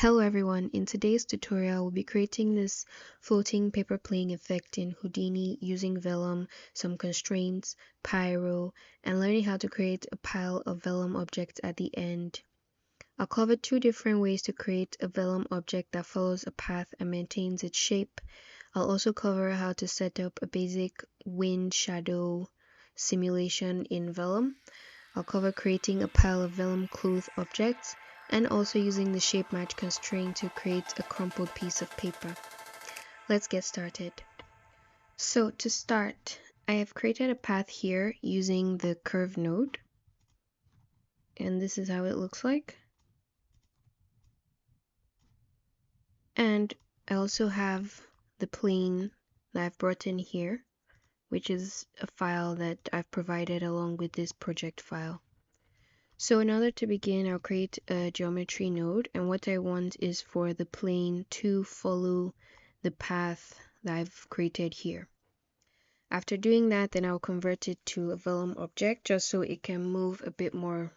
Hello everyone, in today's tutorial we'll be creating this floating paper plane effect in Houdini using Vellum, some constraints, pyro, and learning how to create a pile of Vellum objects at the end. I'll cover two different ways to create a Vellum object that follows a path and maintains its shape. I'll also cover how to set up a basic wind shadow simulation in Vellum. I'll cover creating a pile of vellum cloth objects and also using the shape match constraint to create a crumpled piece of paper. Let's get started. So to start, I have created a path here using the curve node, and this is how it looks like. And I also have the plane that I've brought in here, which is a file that I've provided along with this project file. So in order to begin, I'll create a geometry node, and what I want is for the plane to follow the path that I've created here. After doing that, then I'll convert it to a vellum object just so it can move a bit more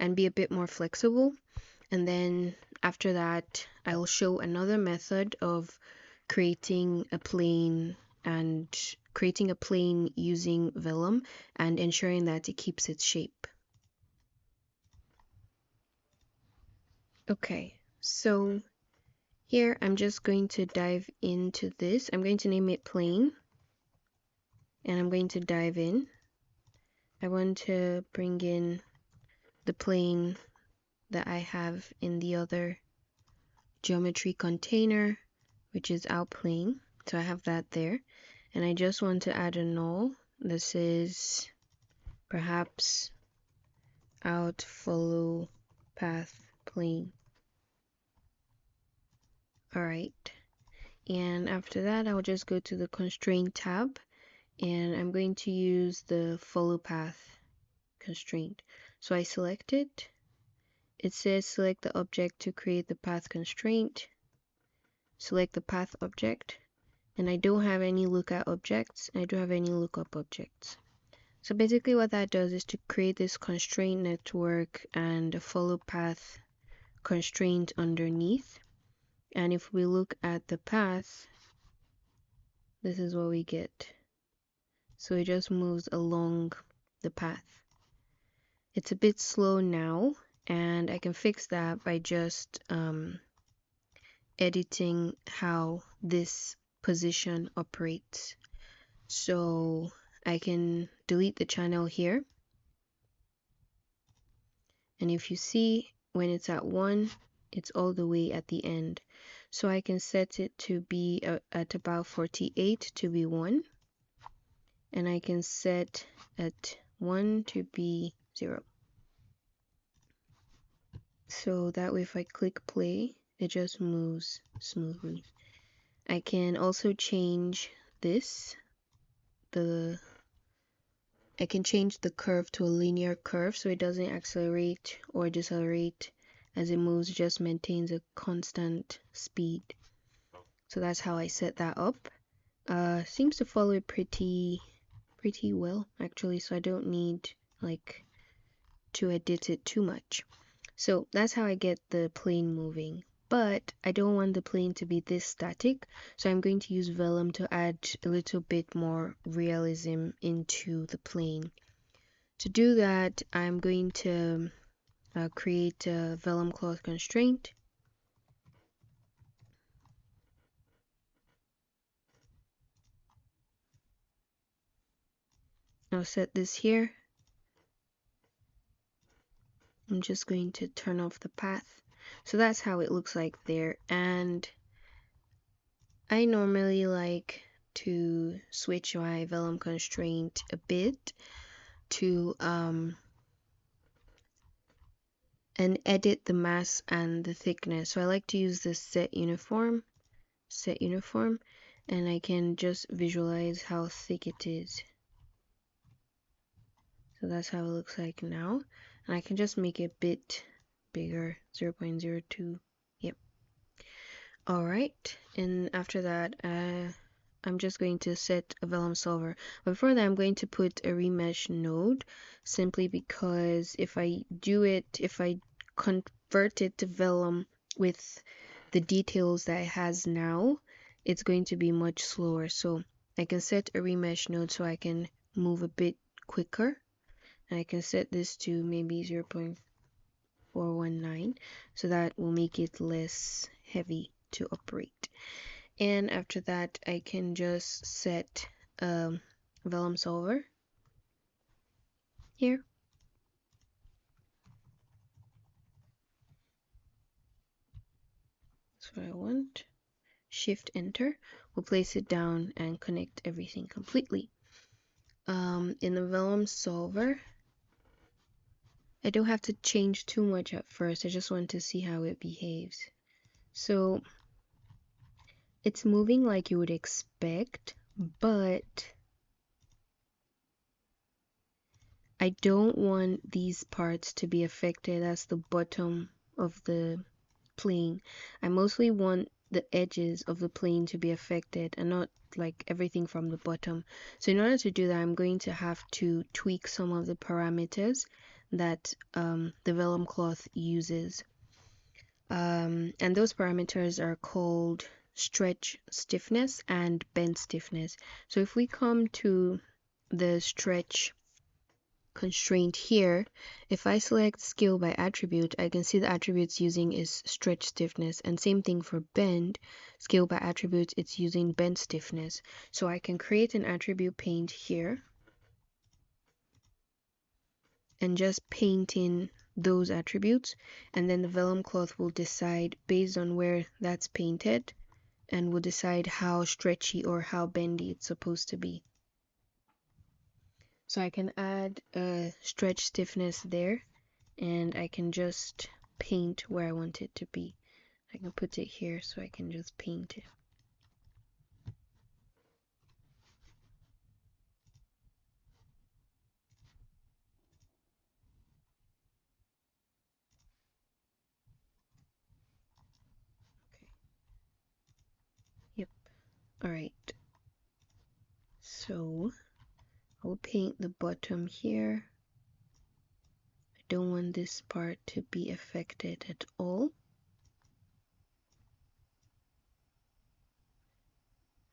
and be a bit more flexible. And then after that, I'll show another method of creating a plane using vellum and ensuring that it keeps its shape. Okay, so here I'm just going to dive into this. I'm going to name it plane, and I'm going to dive in. I want to bring in the plane that I have in the other geometry container, which is our plane. So I have that there, and I just want to add a null. This is perhaps out follow path plane. Alright, and after that I'll just go to the constraint tab, and I'm going to use the follow path constraint. So I select it. It says select the object to create the path constraint. Select the path object, and I don't have any lookout objects. I don't have any lookup objects. So basically what that does is to create this constraint network and a follow path constraint underneath. And if we look at the path, this is what we get. So it just moves along the path. It's a bit slow now, and I can fix that by just editing how this position operates. So I can delete the channel here, and if you see, when it's at 1, it's all the way at the end. So I can set it to be at about 48 to be 1, and I can set at 1 to be 0. So that way if I click play, it just moves smoothly. I can also change this. I can change the curve to a linear curve so it doesn't accelerate or decelerate as it moves, it just maintains a constant speed. So that's how I set that up. Seems to follow it pretty well actually, so I don't need to edit it too much. So that's how I get the plane moving. But I don't want the plane to be this static, so I'm going to use Vellum to add a little bit more realism into the plane. To do that, I'm going to create a Vellum cloth constraint. I'll set this here. I'm just going to turn off the path. So that's how it looks like there, and I normally like to switch my Vellum constraint a bit to and edit the mass and the thickness. So I like to use this set uniform, and I can just visualize how thick it is. So that's how it looks like now, and I can just make it a bit bigger, 0.02. Yep. Alright, and after that I'm just going to set a Vellum solver. But before that, I'm going to put a remesh node, simply because if I convert it to Vellum with the details that it has now, it's going to be much slower. So I can set a remesh node so I can move a bit quicker. And I can set this to maybe 0.419, so that will make it less heavy to operate. And after that, I can just set Vellum solver here. That's what I want. Shift enter will place it down and connect everything completely. In the Vellum solver, I don't have to change too much at first. I just want to see how it behaves. So it's moving like you would expect, but I don't want these parts to be affected as the bottom of the plane. I mostly want the edges of the plane to be affected and not like everything from the bottom. So in order to do that, I'm going to have to tweak some of the parameters that the vellum cloth uses. And those parameters are called stretch stiffness and bend stiffness. So if we come to the stretch constraint here, if I select scale by attribute, I can see the attributes using is stretch stiffness, and same thing for bend, scale by attribute, it's using bend stiffness. So I can create an attribute paint here and just paint in those attributes, and then the vellum cloth will decide based on where that's painted and will decide how stretchy or how bendy it's supposed to be. So I can add a stretch stiffness there, and I can just paint where I want it to be. I can put it here so I can just paint it. Okay. Yep. Alright. So I'll paint the bottom here. I don't want this part to be affected at all.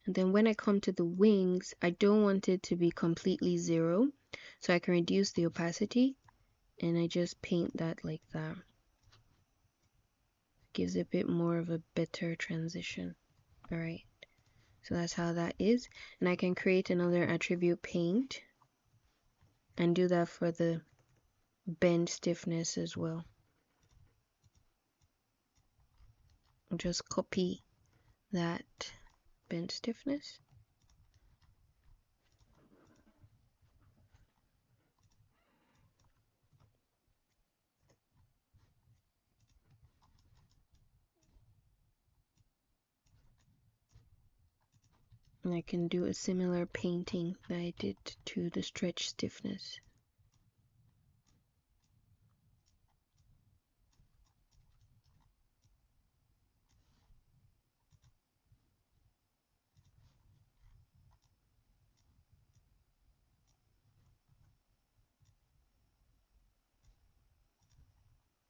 And then when I come to the wings, I don't want it to be completely zero. So I can reduce the opacity and I just paint that like that. Gives a bit more of a better transition. Alright, so that's how that is. And I can create another attribute paint and do that for the bend stiffness as well. I'll just copy that bend stiffness. And I can do a similar painting that I did to the stretch stiffness.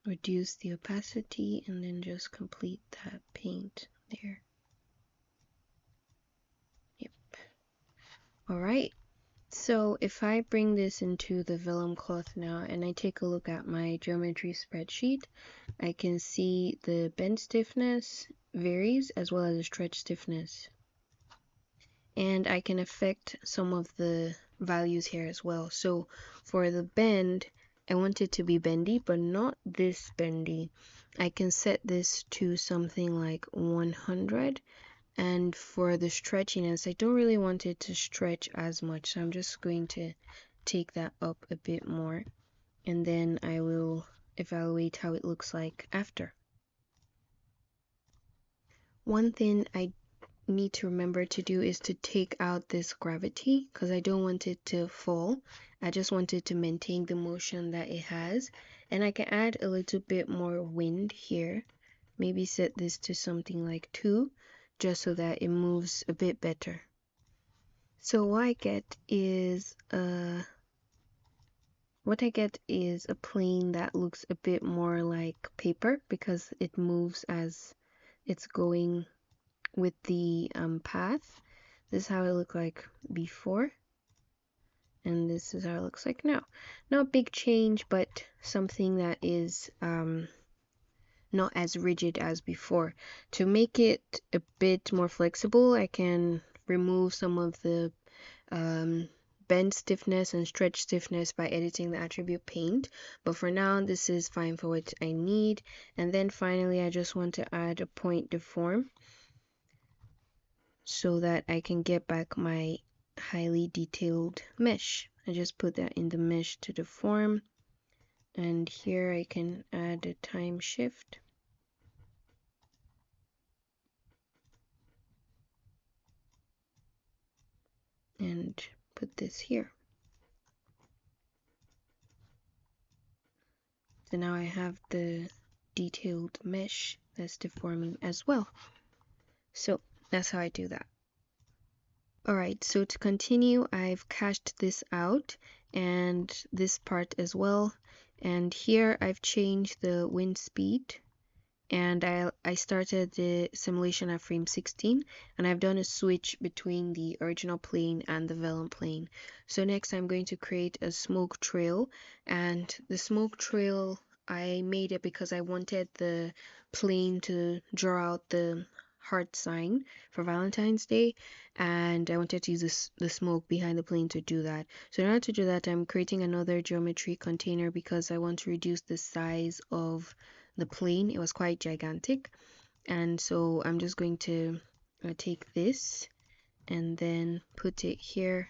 Reduce the opacity and then just complete that paint there. Yep. Alright, so if I bring this into the vellum cloth now and I take a look at my geometry spreadsheet, I can see the bend stiffness varies as well as the stretch stiffness. And I can affect some of the values here as well. So for the bend, I want it to be bendy, but not this bendy. I can set this to something like 100. And for the stretchiness, I don't really want it to stretch as much. So I'm just going to take that up a bit more. And then I will evaluate how it looks like after. One thing I need to remember to do is to take out this gravity because I don't want it to fall. I just want it to maintain the motion that it has, and I can add a little bit more wind here. Maybe set this to something like 2 just so that it moves a bit better. So what I get is a plane that looks a bit more like paper because it moves as it's going with the path. This is how it looked like before, and this is how it looks like now. Not a big change, but something that is not as rigid as before. To make it a bit more flexible, I can remove some of the bend stiffness and stretch stiffness by editing the attribute paint, but for now this is fine for what I need. And then finally I just want to add a point deform so that I can get back my highly detailed mesh. I just put that in the mesh to deform, and here I can add a time shift. And put this here. So now I have the detailed mesh that's deforming as well. So that's how I do that. Alright, so to continue, I've cached this out and this part as well. And here I've changed the wind speed, and I started the simulation at frame 16, and I've done a switch between the original plane and the vellum plane. So next I'm going to create a smoke trail, and the smoke trail, I made it because I wanted the plane to draw out the heart sign for Valentine's Day, and I wanted to use the smoke behind the plane to do that. So in order to do that, I'm creating another geometry container because I want to reduce the size of the plane. It was quite gigantic, and so I'm just going to take this and then put it here,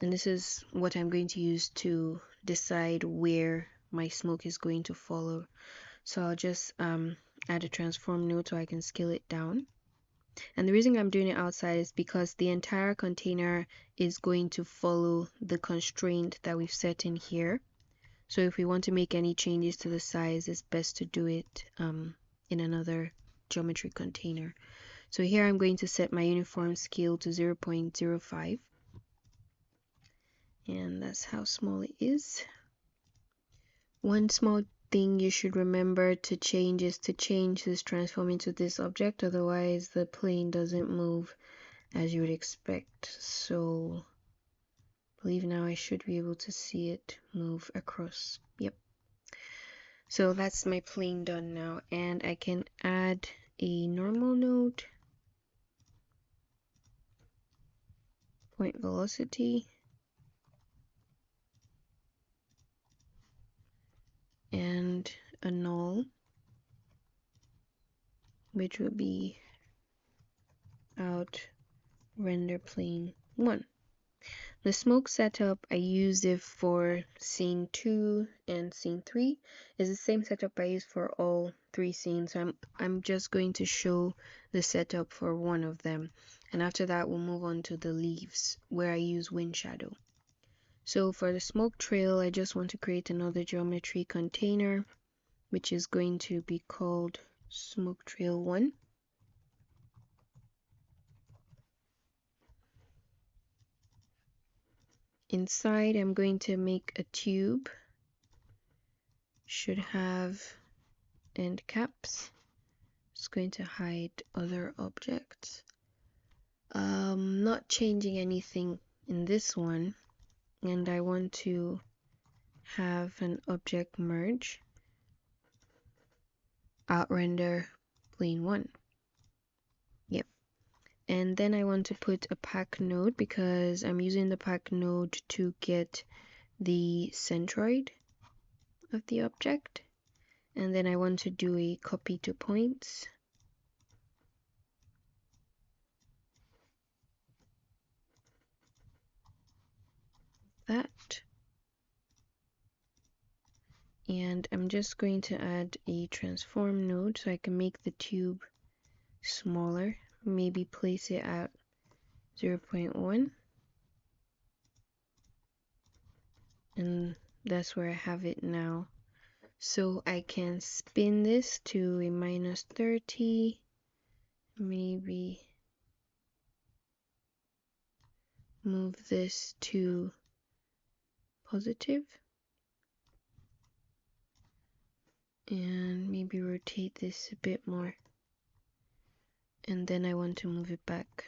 and this is what I'm going to use to decide where my smoke is going to follow. So I'll just add a transform node so I can scale it down. And the reason I'm doing it outside is because the entire container is going to follow the constraint that we've set in here. So if we want to make any changes to the size, it's best to do it in another geometry container. So here I'm going to set my uniform scale to 0.05, and that's how small it is. One small thing you should remember to change is to change this transform into this object, otherwise the plane doesn't move as you would expect. So I believe now I should be able to see it move across. Yep. So that's my plane done now, and I can add a normal node, point velocity, and a null, which would be out render plane 1. The smoke setup I used it for scene 2 and scene 3 is the same setup I used for all 3 scenes. So I'm just going to show the setup for one of them, and after that we'll move on to the leaves where I use wind shadow. So for the smoke trail, I just want to create another geometry container, which is going to be called smoke trail 1. Inside, I'm going to make a tube. Should have end caps. It's going to hide other objects. Not changing anything in this one, and I want to have an object merge, out render plane 1. Yep. And then I want to put a pack node because I'm using the pack node to get the centroid of the object. And then I want to do a copy to points. That. And I'm just going to add a transform node so I can make the tube smaller. Maybe place it at 0.1. And that's where I have it now. So I can spin this to a -30, maybe move this to positive. and maybe rotate this a bit more, and then I want to move it back.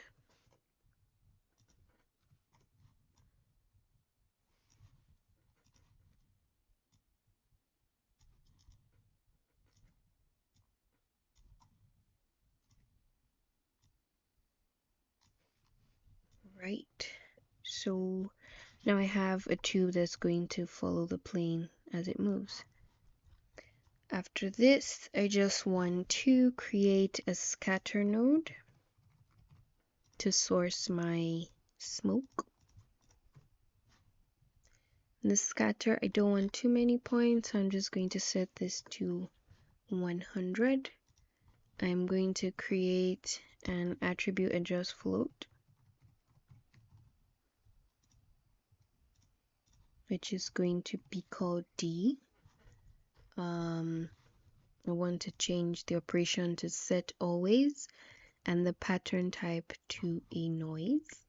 Right, so now I have a tube that's going to follow the plane as it moves. After this, I just want to create a scatter node to source my smoke. The scatter, I don't want too many points, so I'm just going to set this to 100. I'm going to create an attribute adjust float, which is going to be called D. I want to change the operation to set always and the pattern type to a noise.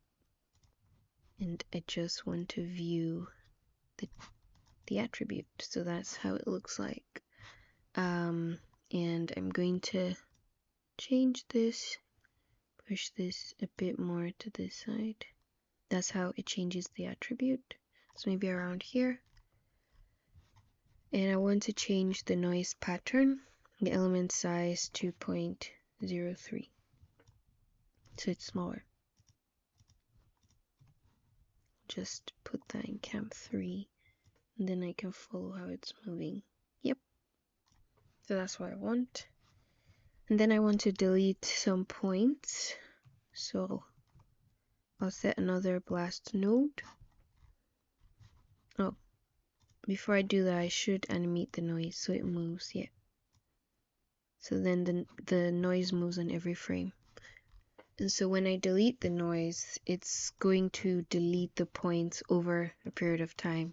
And I just want to view the attribute. So that's how it looks like. And I'm going to change this, push this a bit more to this side. That's how it changes the attribute. So maybe around here. And I want to change the noise pattern, the element size to 0.03. So it's smaller. Just put that in camp 3, and then I can follow how it's moving. Yep. So that's what I want. And then I want to delete some points. So I'll set another blast node. Oh, before I do that, I should animate the noise so it moves. Yeah. So then the noise moves on every frame. And so when I delete the noise, it's going to delete the points over a period of time.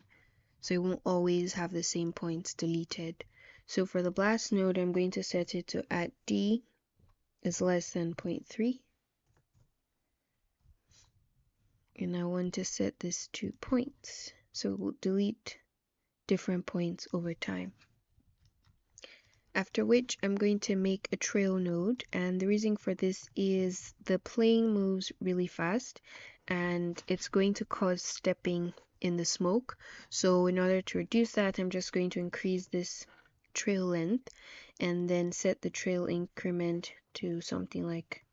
So it won't always have the same points deleted. So for the blast node, I'm going to set it to at D is less than 0.3. And I want to set this to points. So it will delete different points over time. After which I'm going to make a trail node, and the reason for this is the plane moves really fast and it's going to cause stepping in the smoke. So in order to reduce that, I'm just going to increase this trail length and then set the trail increment to something like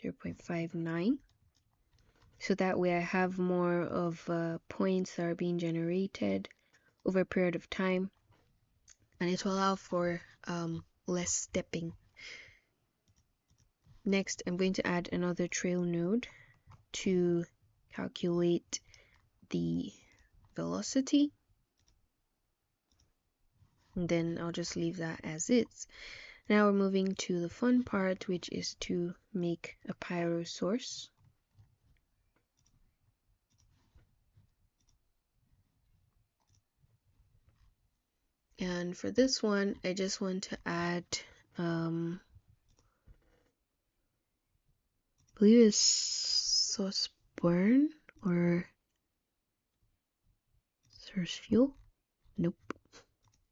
0.59. So that way I have more of points that are being generated over a period of time, and it will allow for less stepping. Next, I'm going to add another trail node to calculate the velocity. And then I'll just leave that as is. Now we're moving to the fun part, which is to make a pyro source. And for this one, I just want to add I believe it's sauce burn or source fuel. Nope.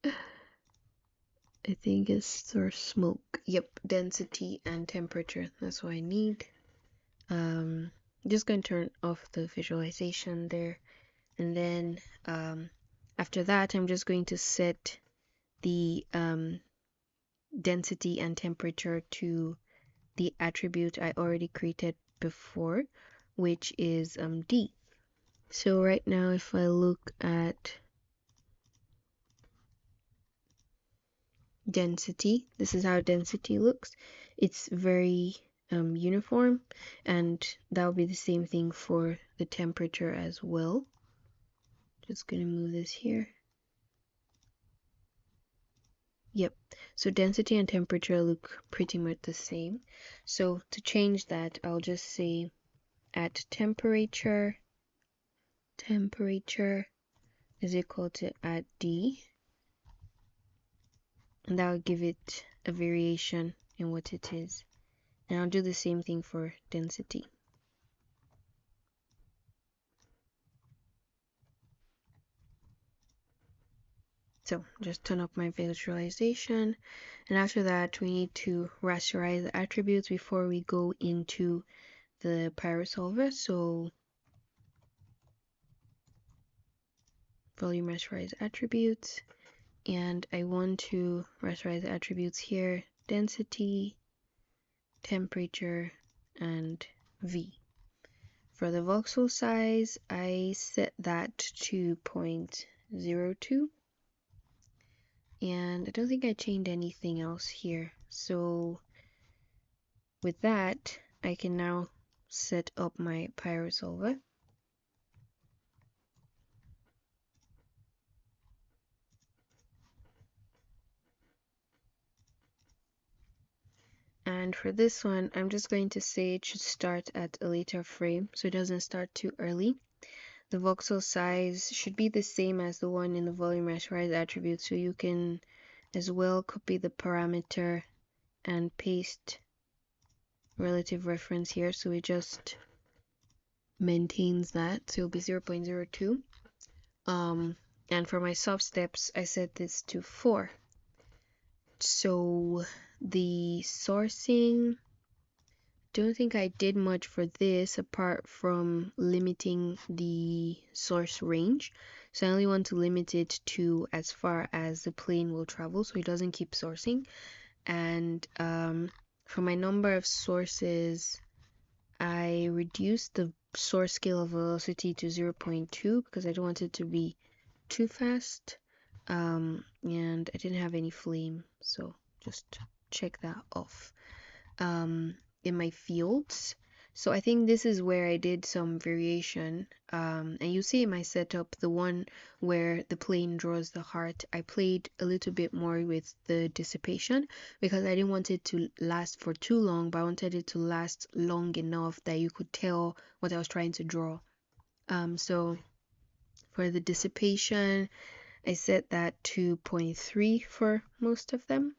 I think it's source smoke. Yep, density and temperature. That's what I need. Just going to turn off the visualization there, and then after that, I'm just going to set the density and temperature to the attribute I already created before, which is D. So right now, if I look at density, this is how density looks. It's very uniform, and that will be the same thing for the temperature as well. Just gonna move this here. Yep, so density and temperature look pretty much the same. So to change that, I'll just say at temperature is equal to at D, and that will give it a variation in what it is. And I'll do the same thing for density. So just turn up my visualization, and after that we need to rasterize the attributes before we go into the pyro solver. So volume rasterize attributes, and I want to rasterize the attributes here: density, temperature, and V. For the voxel size, I set that to 0.02, and I don't think I changed anything else here. So with that, I can now set up my pyro solver. And for this one, I'm just going to say it should start at a later frame so it doesn't start too early. The voxel size should be the same as the one in the volume rasterize attribute, so you can as well copy the parameter and paste relative reference here, so it just maintains that, so it'll be 0.02. And for my soft steps, I set this to 4. So the sourcing, don't think I did much for this apart from limiting the source range. So I only want to limit it to as far as the plane will travel, so it doesn't keep sourcing. And for my number of sources, I reduced the source scale of velocity to 0.2 because I don't want it to be too fast. And I didn't have any flame, so just check that off. In my fields, so I think this is where I did some variation, and you see in my setup, the one where the plane draws the heart, I played a little bit more with the dissipation because I didn't want it to last for too long, but I wanted it to last long enough that you could tell what I was trying to draw. So for the dissipation, I set that to 0.3 for most of them.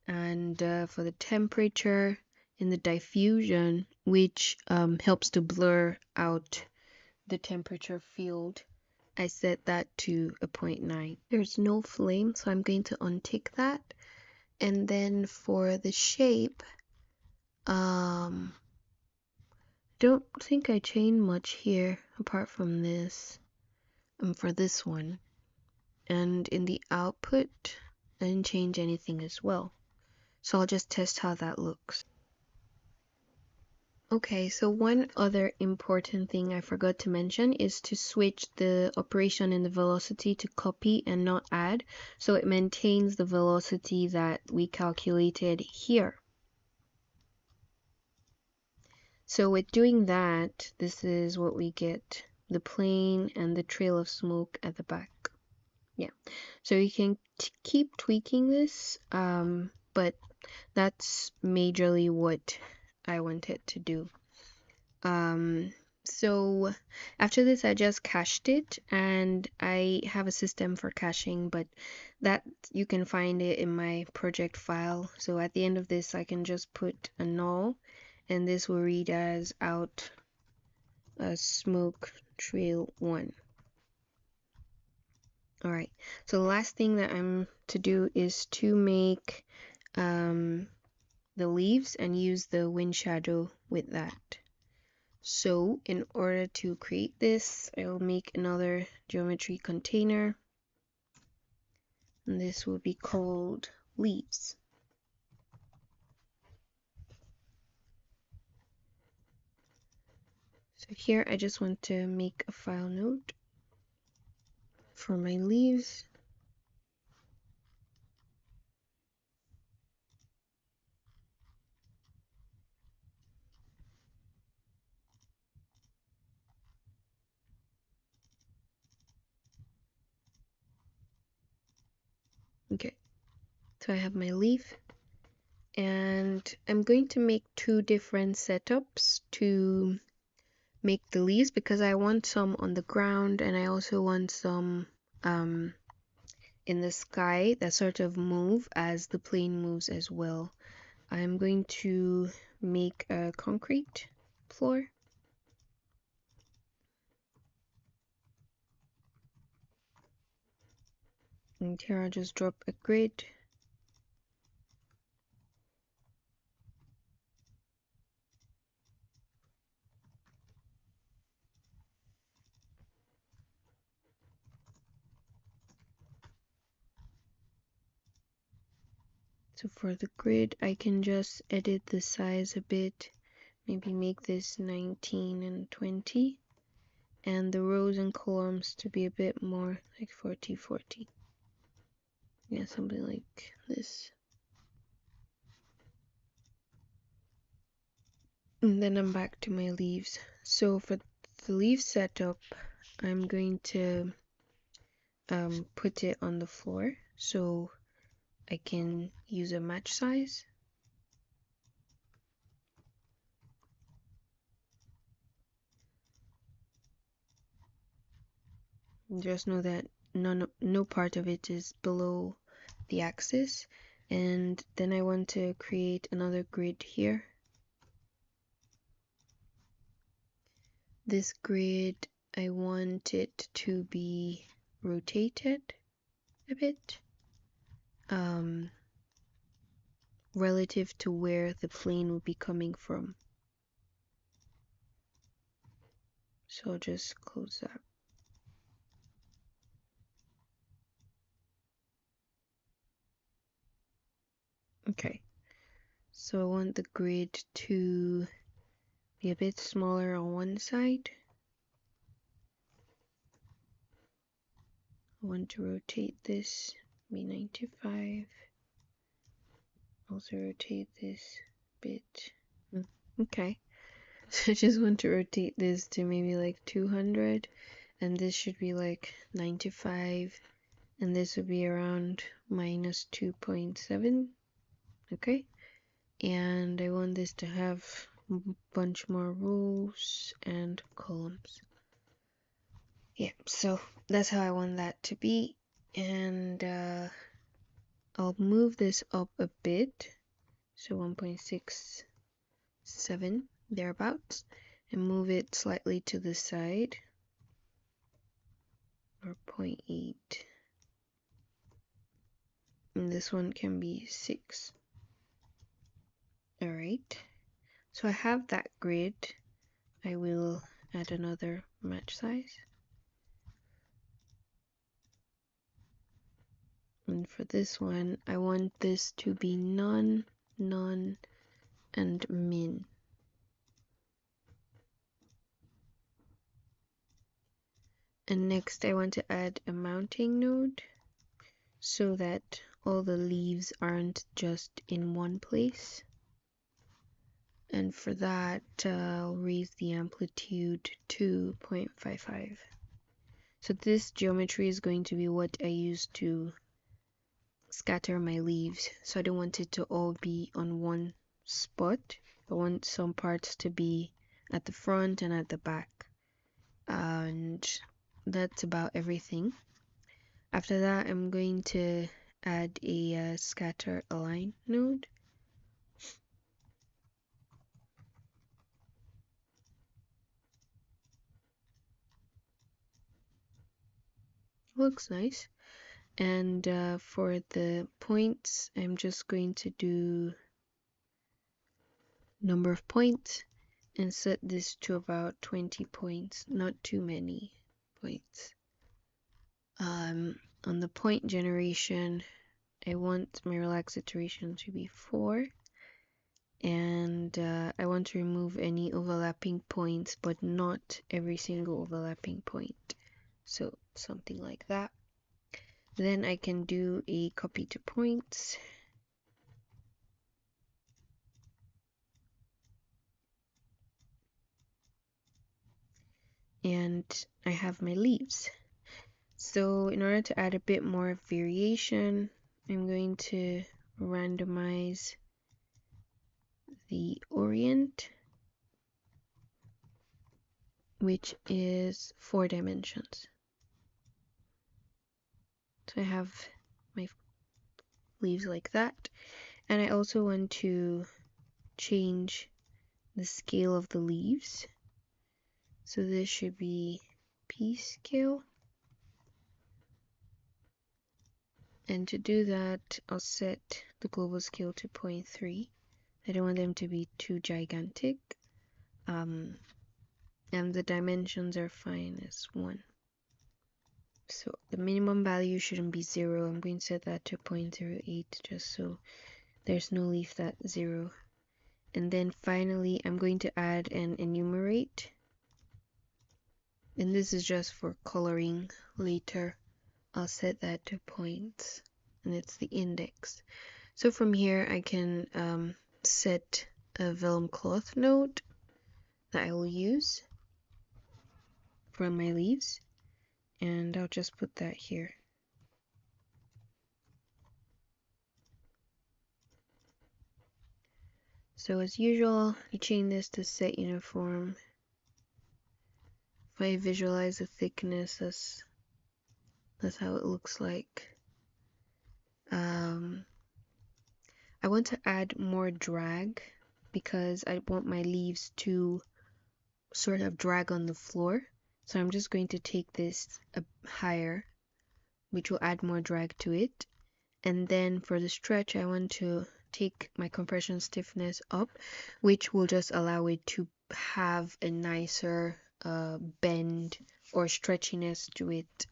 And for the temperature in the diffusion, which helps to blur out the temperature field, I set that to a 0.9. There's no flame, so I'm going to untick that. And then for the shape, don't think I changed much here apart from this, for this one. And in the output, I didn't change anything as well. So I'll just test how that looks. Okay, so one other important thing I forgot to mention is to switch the operation in the velocity to copy and not add, so it maintains the velocity that we calculated here. So with doing that, this is what we get: the plane and the trail of smoke at the back. Yeah, so you can keep tweaking this, but that's majorly what I wanted to do. So after this, I just cached it, and I have a system for caching, but that you can find it in my project file. So at the end of this, I can just put a null, and this will read as out smoke trail 1. Alright, so the last thing that I'm to do is to make the leaves and use the wind shadow with that. So in order to create this, I'll make another geometry container, and this will be called leaves. So here I just want to make a file node for my leaves. Okay, so I have my leaf, and I'm going to make 2 different setups to make the leaves because I want some on the ground and I also want some in the sky that sort of move as the plane moves as well. I'm going to make a concrete floor. And here I'll just drop a grid. So for the grid, I can just edit the size a bit, maybe make this 19 and 20, and the rows and columns to be a bit more like 40-40. Yeah, something like this. And then I'm back to my leaves. So for the leaf setup, I'm going to put it on the floor so I can use a match size. Just know that no part of it is below the axis. And then I want to create another grid here. This grid, I want it to be rotated a bit relative to where the plane will be coming from. So I'll just close that. Okay, so I want the grid to be a bit smaller on one side. I want to rotate this, be 95. Also rotate this bit. Okay, so I just want to rotate this to maybe like 200, and this should be like 95, and this would be around minus 2.7. Okay, and I want this to have a bunch more rows and columns. Yeah, so that's how I want that to be, and I'll move this up a bit, so 1.67 thereabouts, and move it slightly to the side, or 0.8, and this one can be 6. Alright, so I have that grid. I will add another match size. And for this one, I want this to be none, none, and min. And next I want to add a mounting node so that all the leaves aren't just in one place. And for that, I'll raise the amplitude to 0.55. So this geometry is going to be what I use to scatter my leaves. So I don't want it to all be on one spot. I want some parts to be at the front and at the back. And that's about everything. After that, I'm going to add a scatter align node. Looks nice. And for the points, I'm just going to do number of points and set this to about 20 points, not too many points. On the point generation, I want my relax iteration to be 4, and I want to remove any overlapping points, but not every single overlapping point. So something like that. Then I can do a copy to points. And I have my leaves. So in order to add a bit more variation, I'm going to randomize the orient, which is 4 dimensions. So I have my leaves like that. And I also want to change the scale of the leaves. So this should be P scale. And to do that, I'll set the global scale to 0.3. I don't want them to be too gigantic. And the dimensions are fine as 1. So the minimum value shouldn't be 0. I'm going to set that to 0.08 just so there's no leaf that's 0. And then finally, I'm going to add an enumerate. And this is just for coloring later. I'll set that to points, and it's the index. So from here, I can set a vellum cloth node that I will use for my leaves, and I'll just put that here. So as usual, you chain this to set uniform. If I visualize the thickness, that's how it looks like. I want to add more drag because I want my leaves to sort of drag on the floor. So I'm just going to take this higher, which will add more drag to it. And then for the stretch, I want to take my compression stiffness up, which will just allow it to have a nicer bend or stretchiness to it,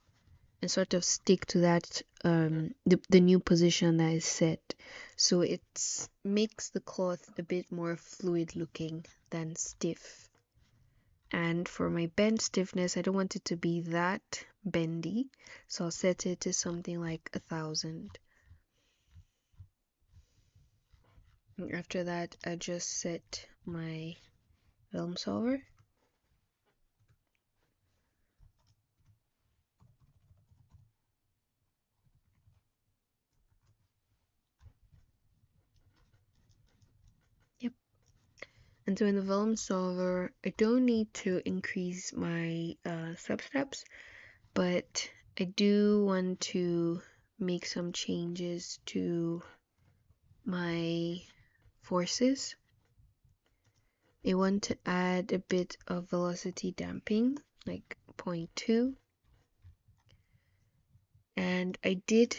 and sort of stick to that the new position that is set. So it makes the cloth a bit more fluid looking than stiff. And for my bend stiffness, I don't want it to be that bendy, so I'll set it to something like 1000. After that, I just set my Vellum solver. Yep. And so in the Vellum solver, I don't need to increase my substeps, but I do want to make some changes to my forces. I want to add a bit of velocity damping, like 0.2. And I did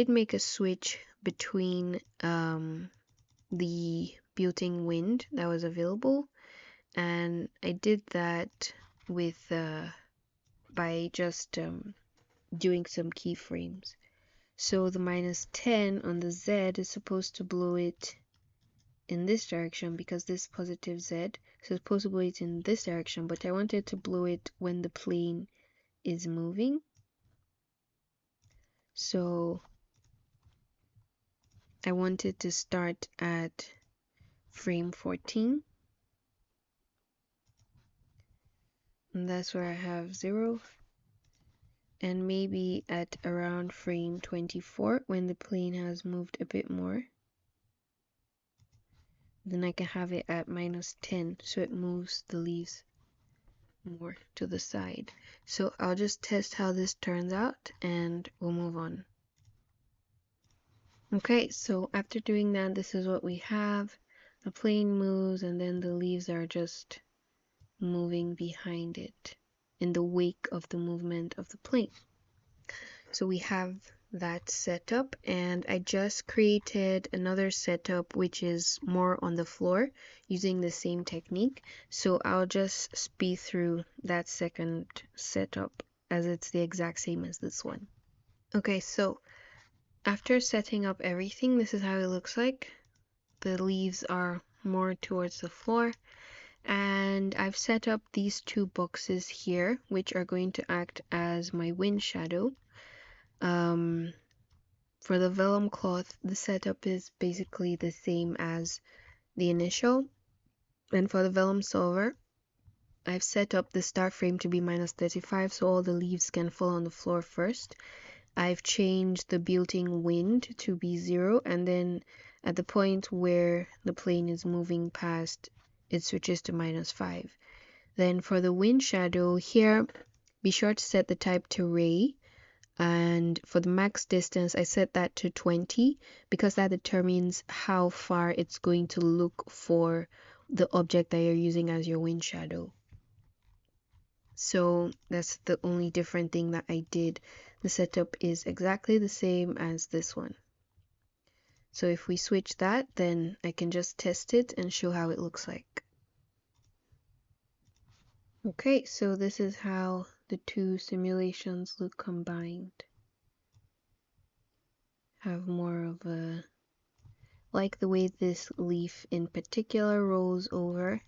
make a switch between the built-in wind that was available, and I did that with by just doing some keyframes. So the -10 on the Z is supposed to blow it in this direction because this positive Z, so it's supposed to blow it in this direction, but I wanted to blow it when the plane is moving. So I wanted to start at frame 14, and that's where I have 0, and maybe at around frame 24 when the plane has moved a bit more, then I can have it at -10 so it moves the leaves more to the side. So I'll just test how this turns out and we'll move on. Okay, so after doing that, this is what we have. The plane moves and then the leaves are just moving behind it in the wake of the movement of the plane. So we have that setup, and I just created another setup which is more on the floor using the same technique. So I'll just speed through that second setup as it's the exact same as this one. Okay, so after setting up everything, this is how it looks like. The leaves are more towards the floor, and I've set up these 2 boxes here which are going to act as my wind shadow. For the vellum cloth, the setup is basically the same as the initial, and for the vellum solver, I've set up the start frame to be -35 so all the leaves can fall on the floor first. I've changed the built-in wind to be 0, and then at the point where the plane is moving past, it switches to -5. Then for the wind shadow here, be sure to set the type to ray, and for the max distance I set that to 20 because that determines how far it's going to look for the object that you're using as your wind shadow. So that's the only different thing that I did. the setup is exactly the same as this one. So if we switch that, then I can just test it and show how it looks like. Okay, so this is how the two simulations look combined. Have more of a, like the way this leaf in particular rolls over,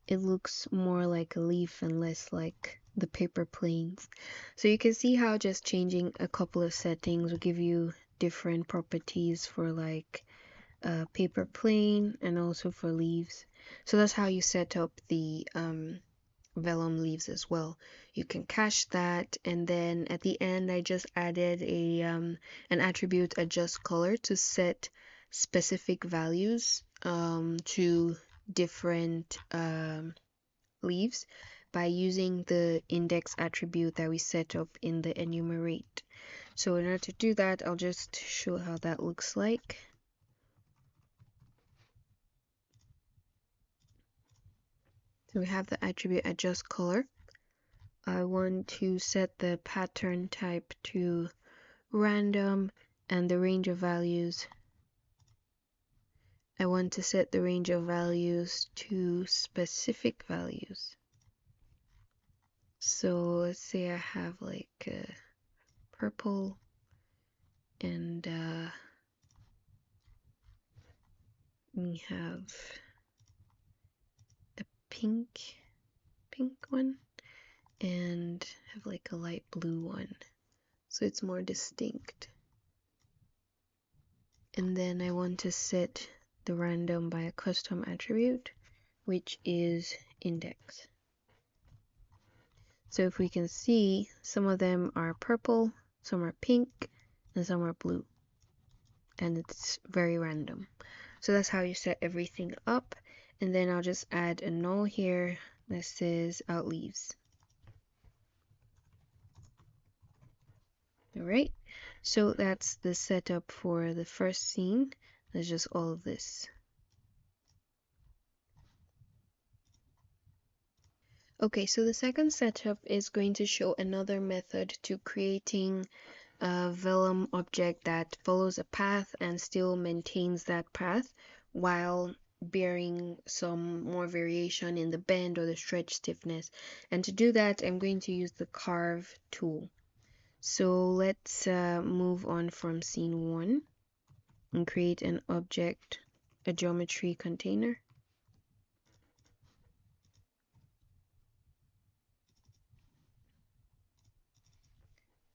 it looks more like a leaf and less like the paper planes. So you can see how just changing a couple of settings will give you different properties for like a paper plane and also for leaves. So that's how you set up the vellum leaves as well. You can cache that, and then at the end I just added a an attribute adjust color to set specific values to different leaves by using the index attribute that we set up in the enumerate. So in order to do that, I'll just show how that looks like. So we have the attribute adjust color. I want to set the pattern type to random and the range of values. I want to set the range of values to specific values. So let's say I have like purple and we have a pink one and have like a light blue one, so it's more distinct. And then I want to set the random by a custom attribute, which is index. So if we can see, some of them are purple, some are pink, and some are blue, and it's very random. So that's how you set everything up. And then I'll just add a null here that says out leaves. All right, so that's the setup for the first scene. There's just all of this. Okay, so the second setup is going to show another method to creating a vellum object that follows a path and still maintains that path while bearing some more variation in the bend or the stretch stiffness. And to do that, I'm going to use the Carve tool. So let's move on from scene 1 and create an object, a geometry container.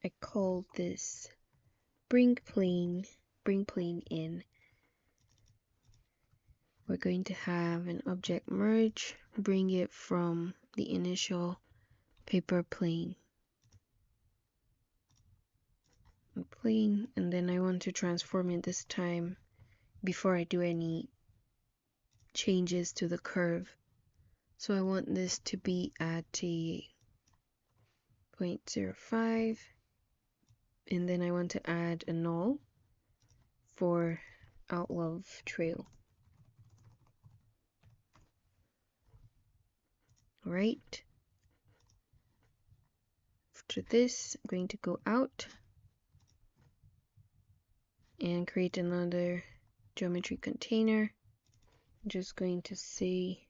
I call this bring plane in. We're going to have an object merge, bring it from the initial paper plane, and then I want to transform it this time before I do any changes to the curve. So I want this to be at a 0.05, and then I want to add a null for outlove trail. Right. After this, I'm going to go out and create another geometry container. I'm just going to say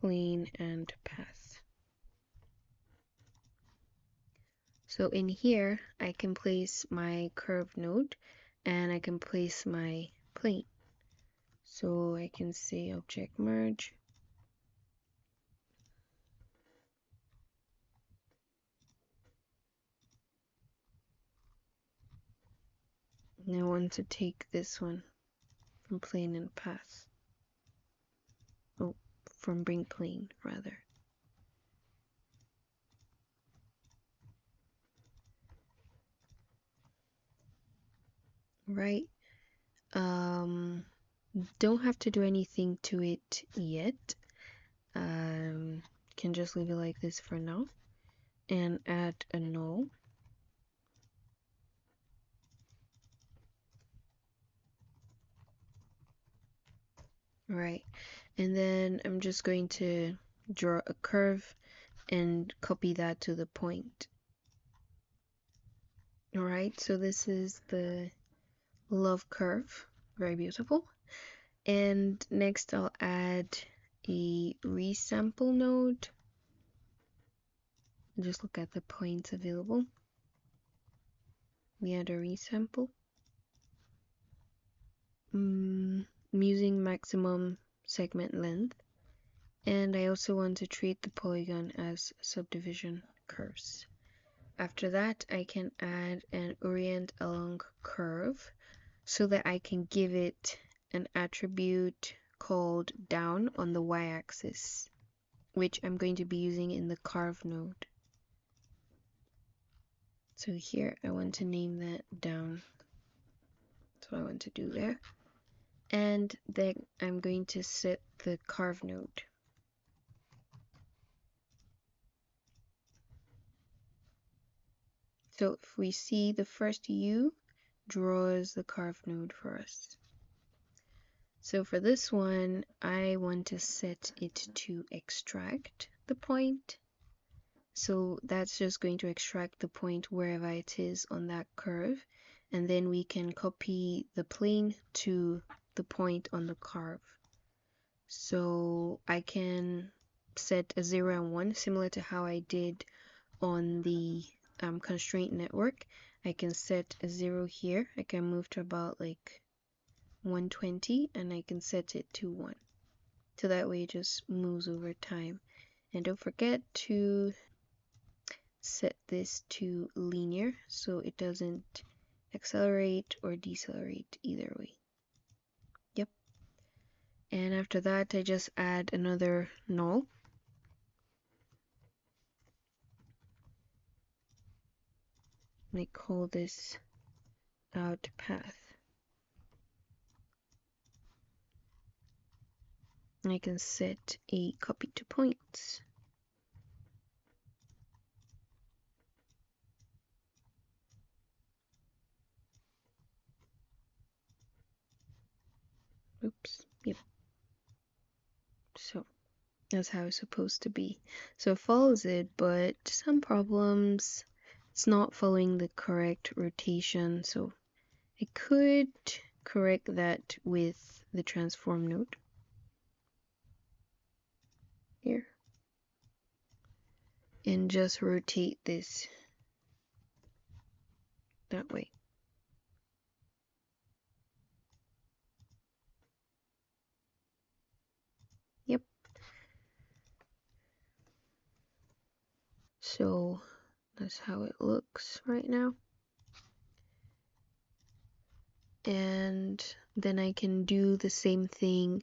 plane and path. So in here, I can place my curve node and I can place my plane. So I can say object merge. And I want to take this one from plane and path. Oh, from bring plane rather. Right. Don't have to do anything to it yet. Can just leave it like this for now and add a null. Right, and then I'm just going to draw a curve and copy that to the point. Alright, so this is the love curve, very beautiful. And next I'll add a resample node. Just look at the points available. We add a resample. I'm using maximum segment length. And I also want to treat the polygon as subdivision curves. After that, I can add an orient along curve so that I can give it an attribute called down on the y-axis, which I'm going to be using in the Carve node. So here I want to name that down. That's what I want to do there. And then I'm going to set the Carve node. So if we see the first U draws the Carve node for us. So for this one, I want to set it to extract the point. So that's just going to extract the point wherever it is on that curve. And then we can copy the plane to the point on the curve. So I can set a 0 and 1, similar to how I did on the constraint network. I can set a 0 here. I can move to about like 120 and I can set it to 1. So that way it just moves over time. And don't forget to set this to linear so it doesn't accelerate or decelerate either way. Yep. And after that, I just add another null. I call this out path. I can set a copy to points. Oops. Yep. So that's how it's supposed to be. So it follows it, but some problems, it's not following the correct rotation. So I could correct that with the transform node here and just rotate this that way. Yep. So that's how it looks right now. And then I can do the same thing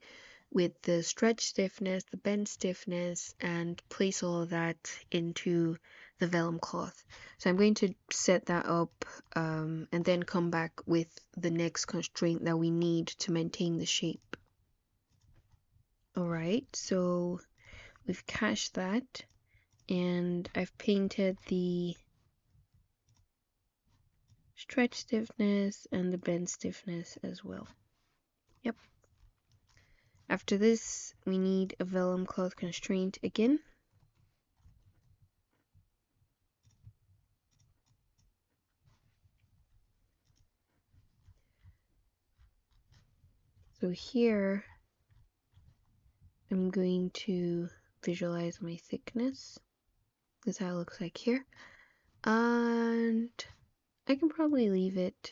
with the stretch stiffness, the bend stiffness, and place all of that into the vellum cloth. So I'm going to set that up and then come back with the next constraint that we need to maintain the shape. Alright, so we've cached that and I've painted the stretch stiffness and the bend stiffness as well. Yep. After this, we need a vellum cloth constraint again. So here, I'm going to visualize my thickness. This is how it looks like here. And I can probably leave it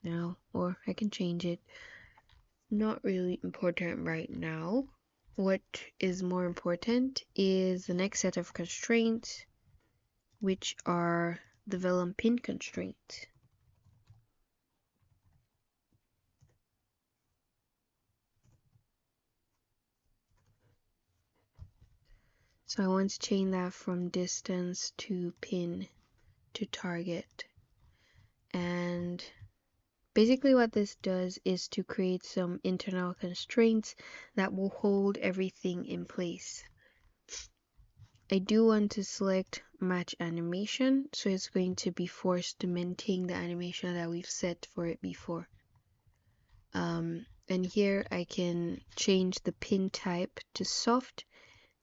now, or I can change it. Not really important right now. What is more important is the next set of constraints, which are the vellum pin constraint. So I want to change that from distance to pin to target. And basically what this does is to create some internal constraints that will hold everything in place. I do want to select match animation, so it's going to be forced to maintain the animation that we've set for it before. And here I can change the pin type to soft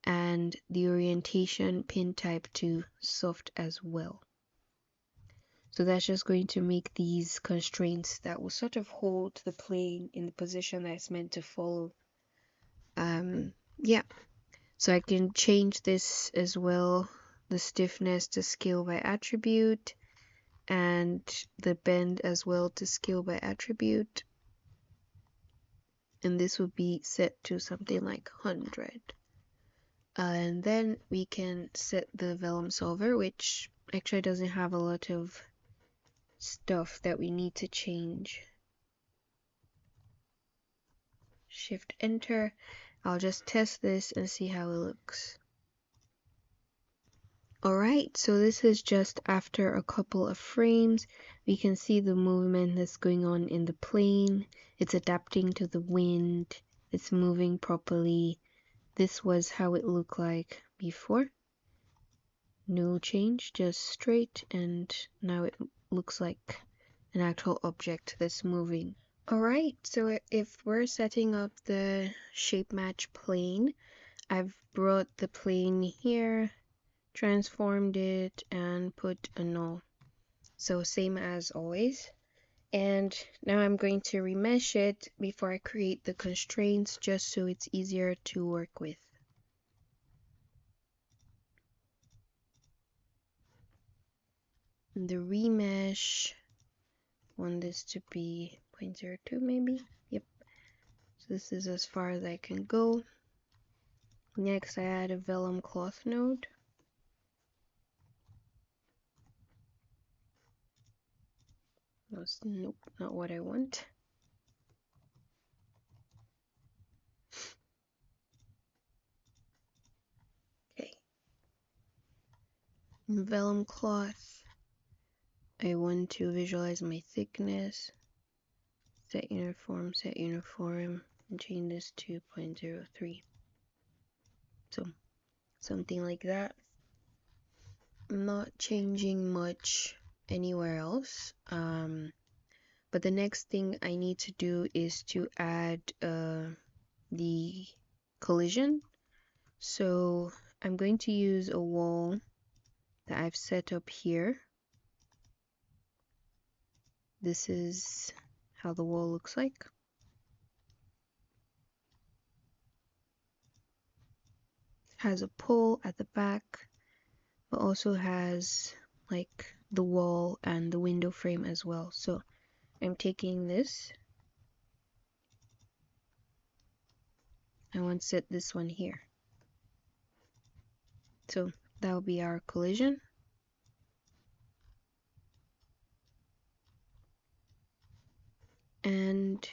and the orientation pin type to soft as well. So that's just going to make these constraints that will sort of hold the plane in the position that it's meant to follow. Yeah, so I can change this as well, the stiffness to scale by attribute, and the bend as well to scale by attribute. And this would be set to something like 100. And then we can set the Vellum solver, which actually doesn't have a lot of stuff that we need to change. Shift enter. I'll just test this and see how it looks. Alright, so this is just after a couple of frames. We can see the movement that's going on in the plane. It's adapting to the wind. It's moving properly. This was how it looked like before. No change, just straight, and now it looks like an actual object that's moving. Alright, so if we're setting up the shape match plane, I've brought the plane here, transformed it, and put a null. So same as always. And now I'm going to remesh it before I create the constraints, just so it's easier to work with. The remesh, want this to be 0.02 maybe. Yep. So this is as far as I can go. Next, I add a vellum cloth node. Nope, not what I want. Okay. In vellum cloth, I want to visualize my thickness. Set uniform, and change this to 0.03. So something like that. I'm not changing much anywhere else. But the next thing I need to do is to add the collision. So I'm going to use a wall that I've set up here. This is how the wall looks like. It has a pole at the back, but also has like the wall and the window frame as well. So I'm taking this. I want to set this one here. So that will be our collision. And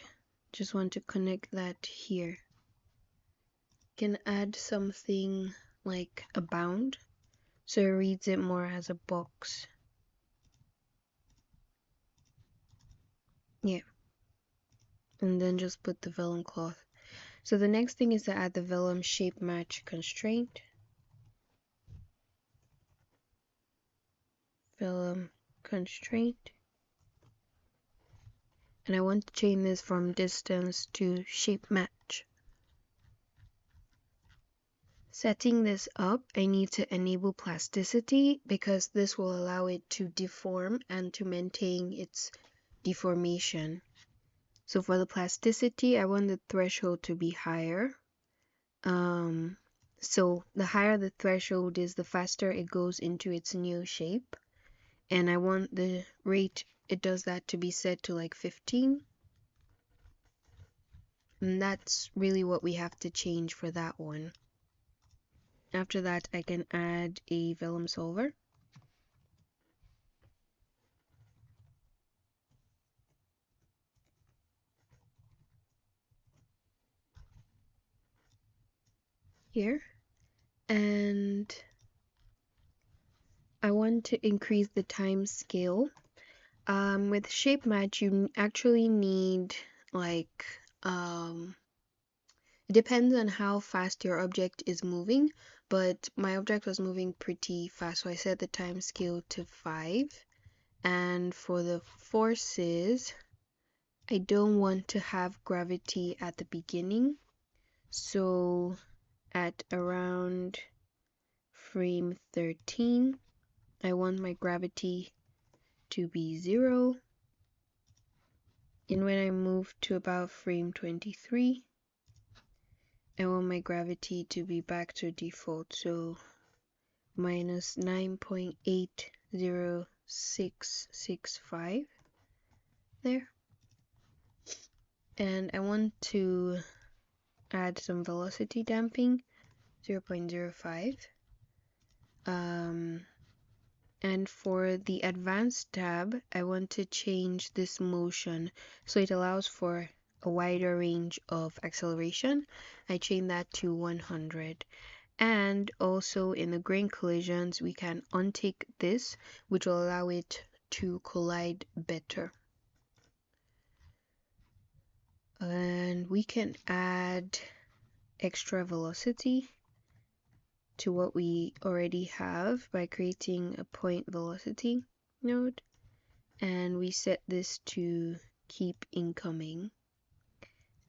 just want to connect that here. Can add something like a bound so it reads it more as a box. Yeah. And then just put the vellum cloth. So the next thing is to add the vellum shape match constraint. Vellum constraint. And I want to change this from distance to shape match. Setting this up, I need to enable plasticity because this will allow it to deform and to maintain its deformation. So for the plasticity, I want the threshold to be higher. So the higher the threshold is, the faster it goes into its new shape. And I want the rate it does that to be set to like 15. And that's really what we have to change for that one. After that, I can add a vellum solver. Here. And I want to increase the time scale. With shape match, you actually need like it depends on how fast your object is moving, but my object was moving pretty fast, so I set the time scale to 5. And for the forces, I don't want to have gravity at the beginning, so at around frame 13, I want my gravity to be 0. And when I move to about frame 23, I want my gravity to be back to default, so minus 9.80665 there. And I want to add some velocity damping, 0.05. And for the advanced tab, I want to change this motion so it allows for a wider range of acceleration. I change that to 100. And also in the grain collisions, we can untick this, which will allow it to collide better. And we can add extra velocity to what we already have by creating a point velocity node, and we set this to keep incoming,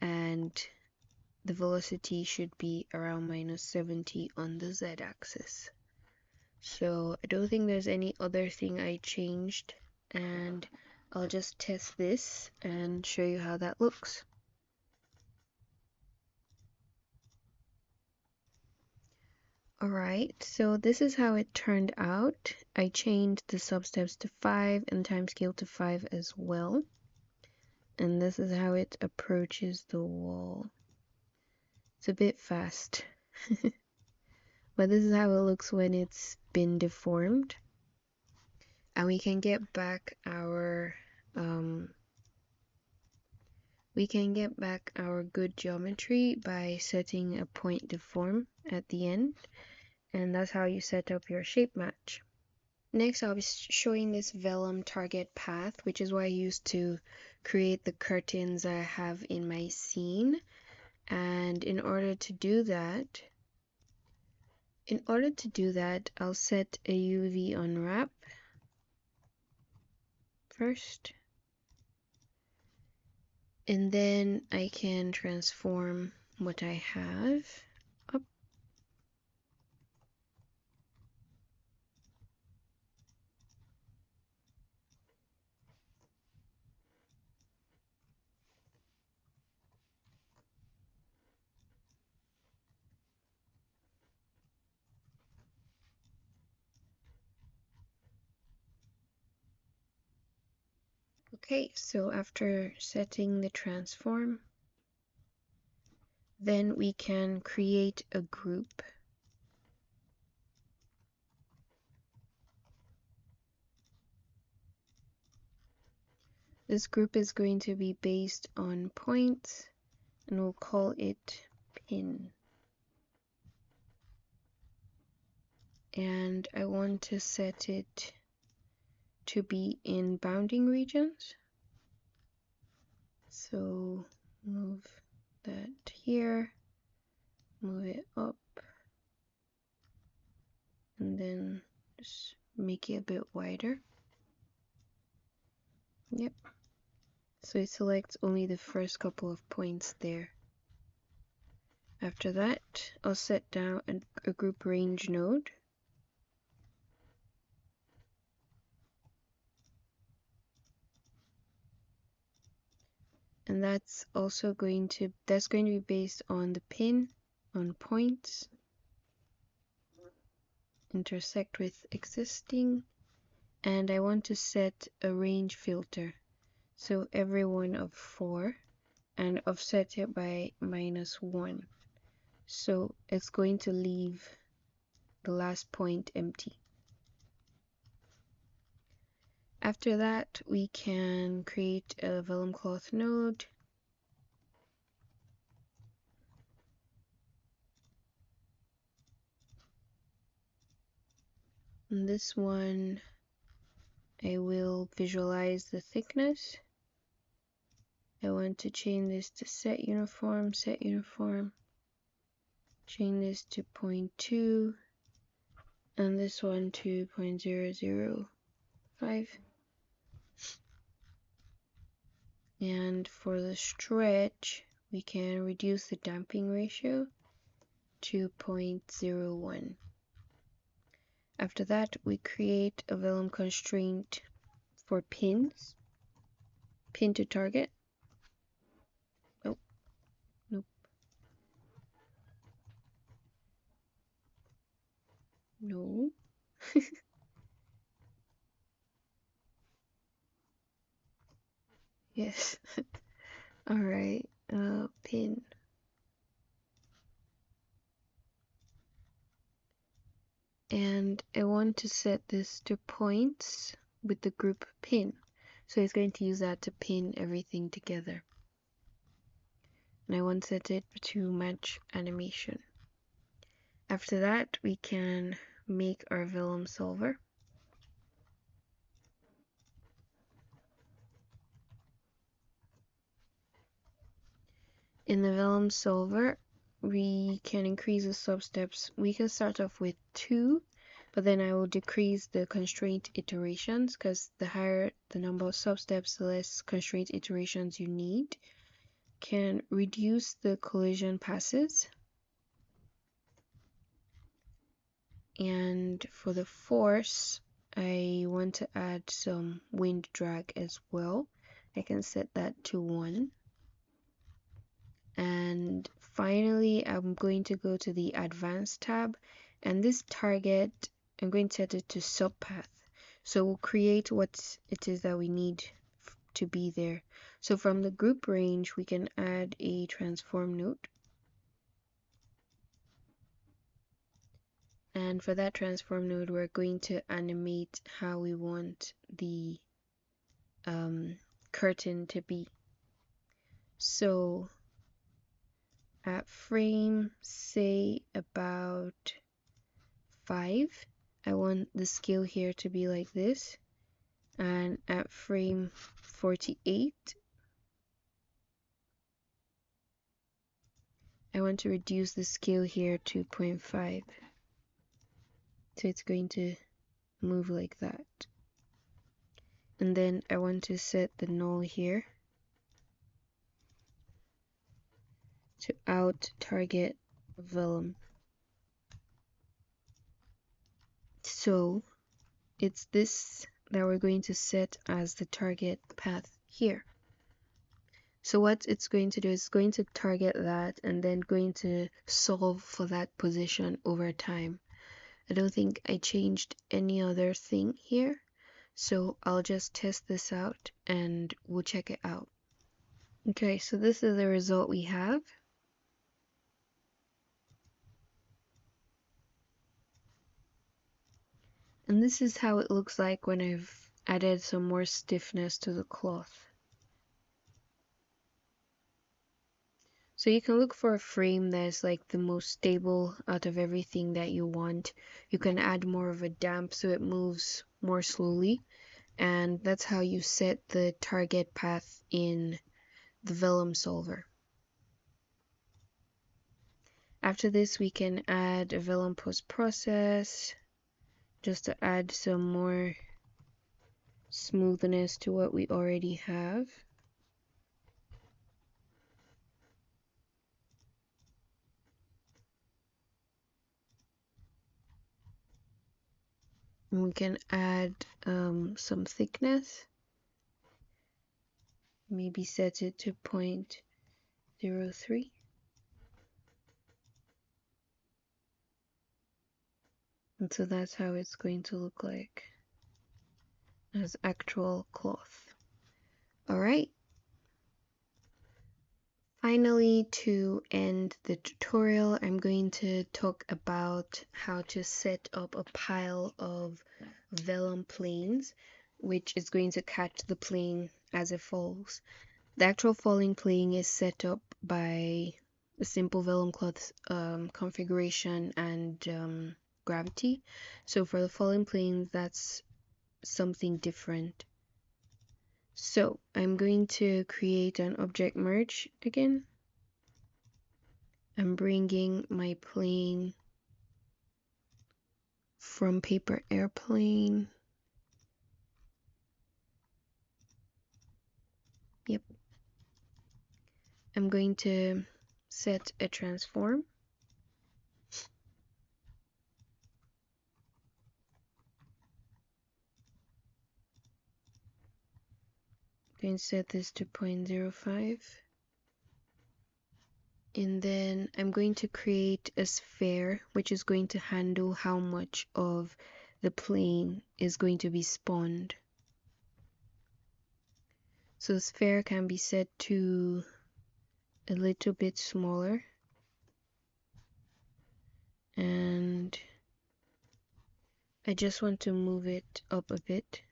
and the velocity should be around minus 70 on the z-axis. So I don't think there's any other thing I changed, and I'll just test this and show you how that looks. Alright, so this is how it turned out. I changed the substeps to 5 and timescale to 5 as well. And this is how it approaches the wall. It's a bit fast. But this is how it looks when it's been deformed. And we can get back our good geometry by setting a point deform at the end. And that's how you set up your shape match. Next, I'll be showing this vellum target path, which is what I used to create the curtains I have in my scene. And in order to do that, I'll set a UV unwrap first. And then I can transform what I have up. Okay, so after setting the transform, then we can create a group. This group is going to be based on points, and we'll call it pin. And I want to set it to be in bounding regions. So move that here, move it up, and then just make it a bit wider. Yep. So it selects only the first couple of points there. After that, I'll set down a group range node. And that's going to be based on the pin, on points, intersect with existing, and I want to set a range filter. So every one of 4, and offset it by -1. So it's going to leave the last point empty. After that, we can create a vellum cloth node. And this one, I will visualize the thickness. I want to change this to set uniform, change this to 0.2, and this one to 0.005. And for the stretch, we can reduce the damping ratio to 0.01. After that, we create a vellum constraint for pins, pin to target. Oh, nope. No. Yes. All right. Pin. And I want to set this to points with the group pin. So it's going to use that to pin everything together. And I want to set it to match animation. After that, we can make our vellum solver. In the vellum solver, we can increase the substeps. We can start off with 2, but then I will decrease the constraint iterations, because the higher the number of substeps, the less constraint iterations you need. Can reduce the collision passes. And for the force, I want to add some wind drag as well. I can set that to 1. And finally, I'm going to go to the advanced tab, and this target, I'm going to set it to subpath. So we'll create what it is that we need to be there. So from the group range, we can add a transform node. And for that transform node, we're going to animate how we want the curtain to be. So at frame, say about 5, I want the scale here to be like this. And at frame 48, I want to reduce the scale here to 0.5. So it's going to move like that. And then I want to set the null here to out target vellum. So it's this that we're going to set as the target path here. So what it's going to do is going to target that and then going to solve for that position over time. I don't think I changed any other thing here, so I'll just test this out and we'll check it out. Okay, so this is the result we have. And this is how it looks like when I've added some more stiffness to the cloth. So you can look for a frame that's like the most stable out of everything that you want. You can add more of a damp so it moves more slowly. And that's how you set the target path in the vellum solver. After this, we can add a vellum post process just to add some more smoothness to what we already have. And we can add some thickness. Maybe set it to 0.03. And so that's how it's going to look like as actual cloth. All right. Finally, to end the tutorial, I'm going to talk about how to set up a pile of vellum planes, which is going to catch the plane as it falls. The actual falling plane is set up by a simple vellum cloth configuration and gravity. So for the falling planes, that's something different. So I'm going to create an object merge again. I'm bringing my plane from paper airplane. Yep. I'm going to set a transform. going to set this to 0.05. And then I'm going to create a sphere which is going to handle how much of the plane is going to be spawned. So sphere can be set to a little bit smaller, and I just want to move it up a bit.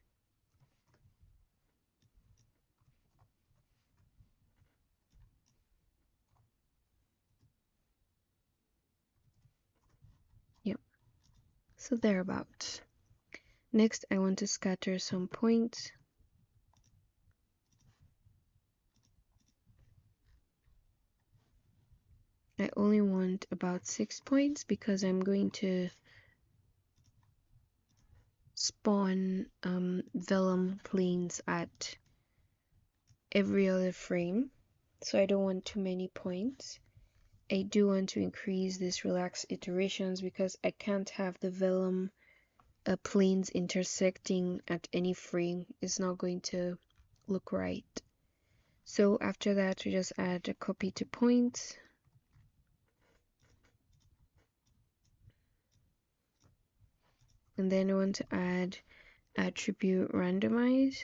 Yep, so thereabouts. Next, I want to scatter some points. I only want about 6 points because I'm going to spawn vellum planes at every other frame, so I don't want too many points. I do want to increase this relaxed iterations because I can't have the vellum planes intersecting at any frame. It's not going to look right. So after that, we just add a copy to points. And then I want to add attribute randomize.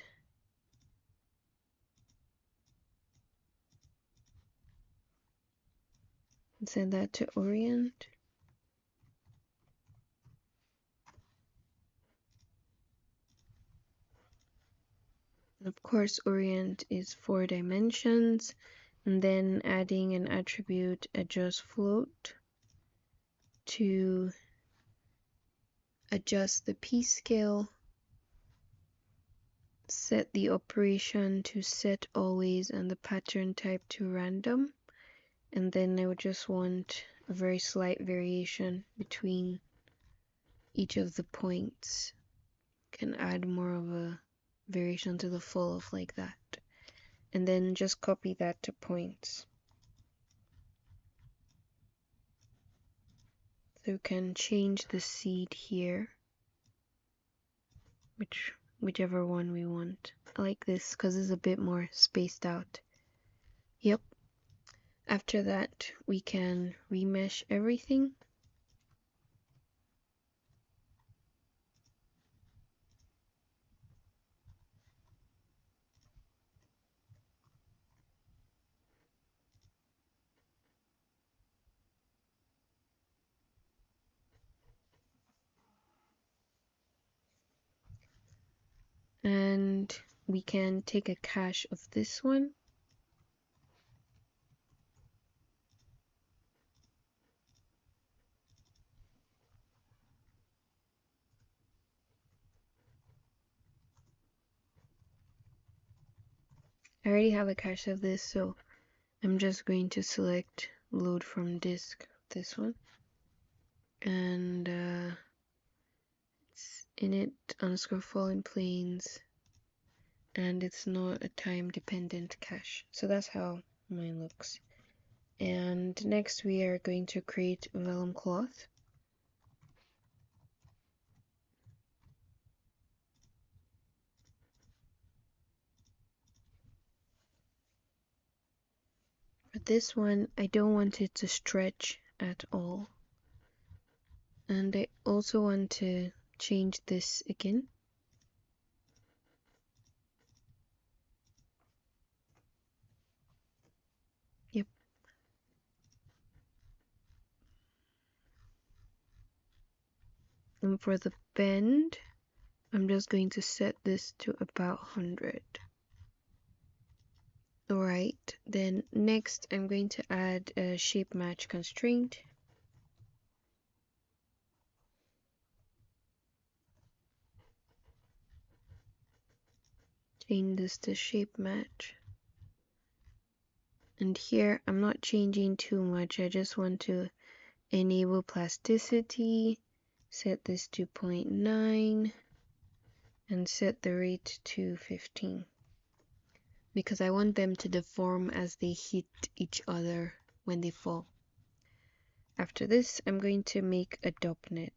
And send that to orient. And of course, orient is 4 dimensions. And then adding an attribute adjust float to adjust the p scale, set the operation to set always and the pattern type to random, and then I would just want a very slight variation between each of the points. Can add more of a variation to the fall off like that, and then just copy that to points. So we can change the seed here, whichever one we want. I like this because it's a bit more spaced out. Yep. After that, we can remesh everything. And we can take a cache of this one. I already have a cache of this, so I'm just going to select load from disk, this one, and it's init underscore fallen planes, and it's not a time dependent cache. So that's how mine looks. And next we are going to create vellum cloth. For this one, I don't want it to stretch at all. And I also want to change this again. Yep. And for the bend, I'm just going to set this to about 100. Alright, then next I'm going to add a shape match constraint. Change this to shape match. And here I'm not changing too much, I just want to enable plasticity, set this to 0.9, and set the rate to 15. Because I want them to deform as they hit each other when they fall. After this, I'm going to make a dopnet.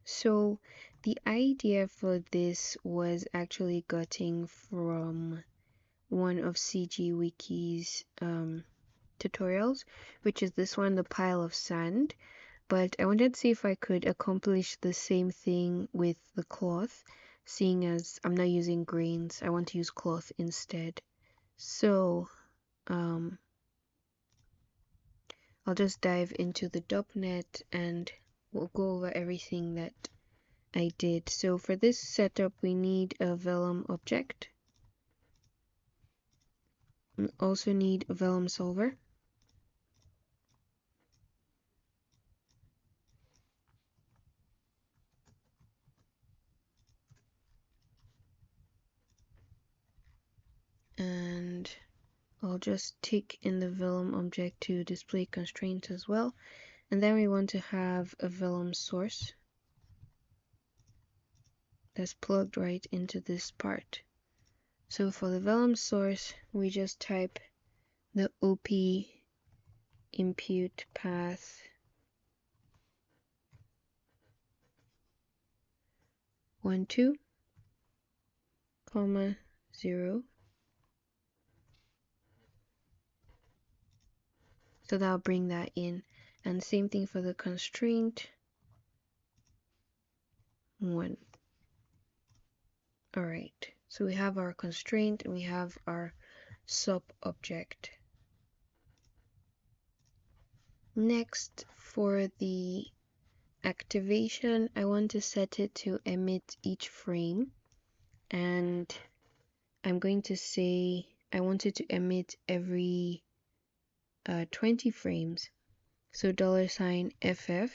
So the idea for this was actually gotten from one of CG Wiki's tutorials, which is this one, the pile of sand. But I wanted to see if I could accomplish the same thing with the cloth, seeing as I'm not using grains. I want to use cloth instead. So I'll just dive into the .NET and we'll go over everything that I did. So for this setup, we need a Vellum object. We also need a Vellum solver. And I'll just tick in the Vellum object to display constraints as well. And then we want to have a Vellum source that's plugged right into this part. So for the Vellum source, we just type the OP input path 12, 0. So that'll bring that in. And same thing for the constraint 1. Alright, so we have our constraint and we have our sub object. Next, for the activation, I want to set it to emit each frame, and I'm going to say I want it to emit every 20 frames. So $FF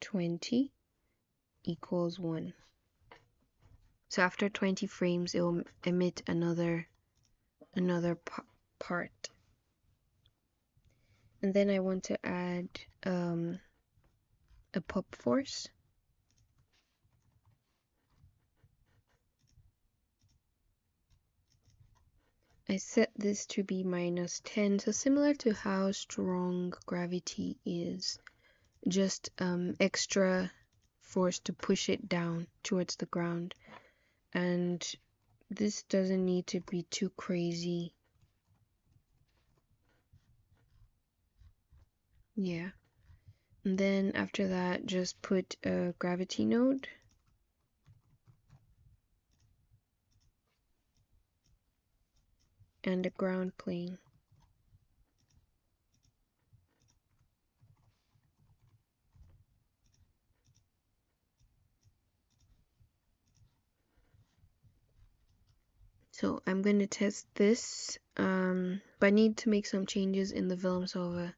20 equals 1. So after 20 frames, it will emit another part. And then I want to add a pop force. I set this to be -10, so similar to how strong gravity is, just extra force to push it down towards the ground. And this doesn't need to be too crazy. Yeah. And then after that, just put a gravity node. And a ground plane. So I'm going to test this, but I need to make some changes in the Vellum solver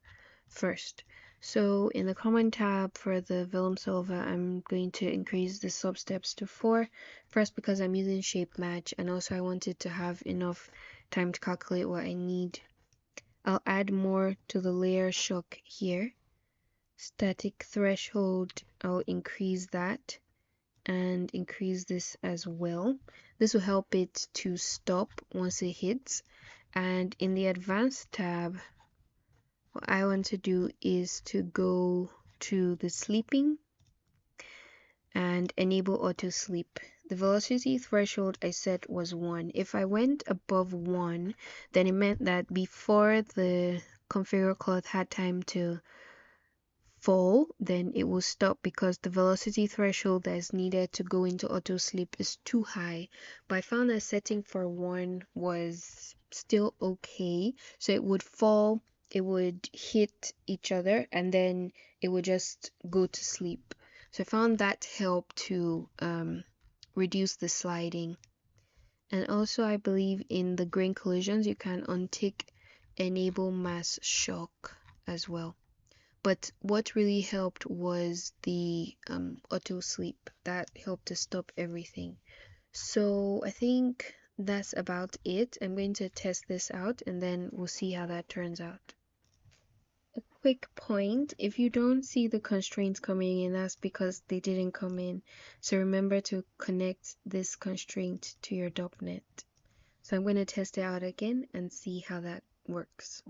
first. So in the command tab for the Vellum solver, I'm going to increase the sub steps to 4. First, because I'm using shape match, and also I wanted to have enough time to calculate what I need. I'll add more to the layer shock here. Static threshold, I'll increase that and increase this as well. This will help it to stop once it hits. And in the advanced tab, what I want to do is to go to the sleeping and enable auto sleep. The velocity threshold I set was 1. If I went above 1, then it meant that before the configure cloth had time to fall, then it will stop because the velocity threshold that is needed to go into auto sleep is too high. But I found that setting for 1 was still okay. So it would fall, it would hit each other, and then it would just go to sleep. So I found that helped to reduce the sliding. And also I believe in the grain collisions, you can untick enable mass shock as well. But what really helped was the auto sleep. That helped to stop everything. So I think that's about it. I'm going to test this out and then we'll see how that turns out. A quick point, if you don't see the constraints coming in, that's because they didn't come in. So remember to connect this constraint to your .NET. So I'm going to test it out again and see how that works.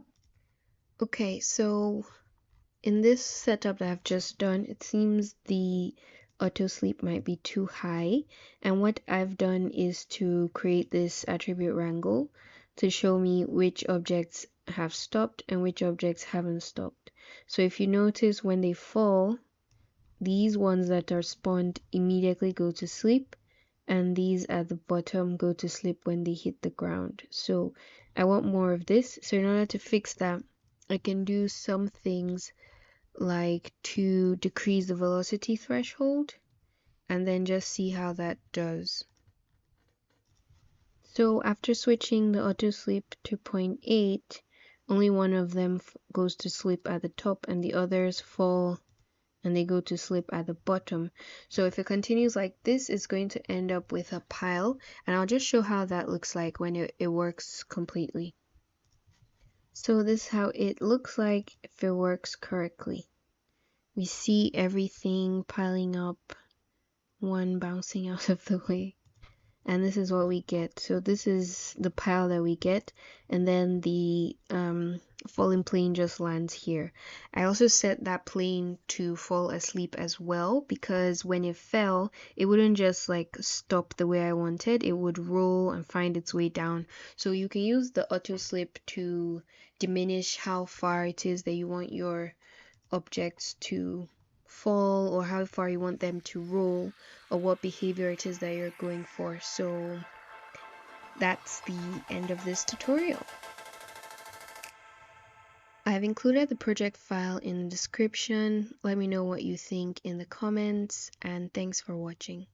Okay, so in this setup that I've just done, it seems the auto sleep might be too high. And what I've done is to create this attribute wrangle to show me which objects have stopped and which objects haven't stopped. So if you notice, when they fall, these ones that are spawned immediately go to sleep, and these at the bottom go to sleep when they hit the ground. So I want more of this. So in order to fix that, I can do some things like to decrease the velocity threshold and then just see how that does. So after switching the auto sleep to 0.8, only one of them goes to sleep at the top and the others fall and they go to sleep at the bottom. So if it continues like this, it's going to end up with a pile, and I'll just show how that looks like when it works completely. So this is how it looks like if it works correctly. We see everything piling up, one bouncing out of the way. And this is what we get. So this is the pile that we get, and then the falling plane just lands here. I also set that plane to fall asleep as well, because when it fell, it wouldn't just like stop the way I wanted. It would roll and find its way down. So you can use the auto sleep to diminish how far it is that you want your objects to fall, or how far you want them to roll, or what behavior it is that you're going for. So that's the end of this tutorial. I've included the project file in the description. Let me know what you think in the comments, and thanks for watching.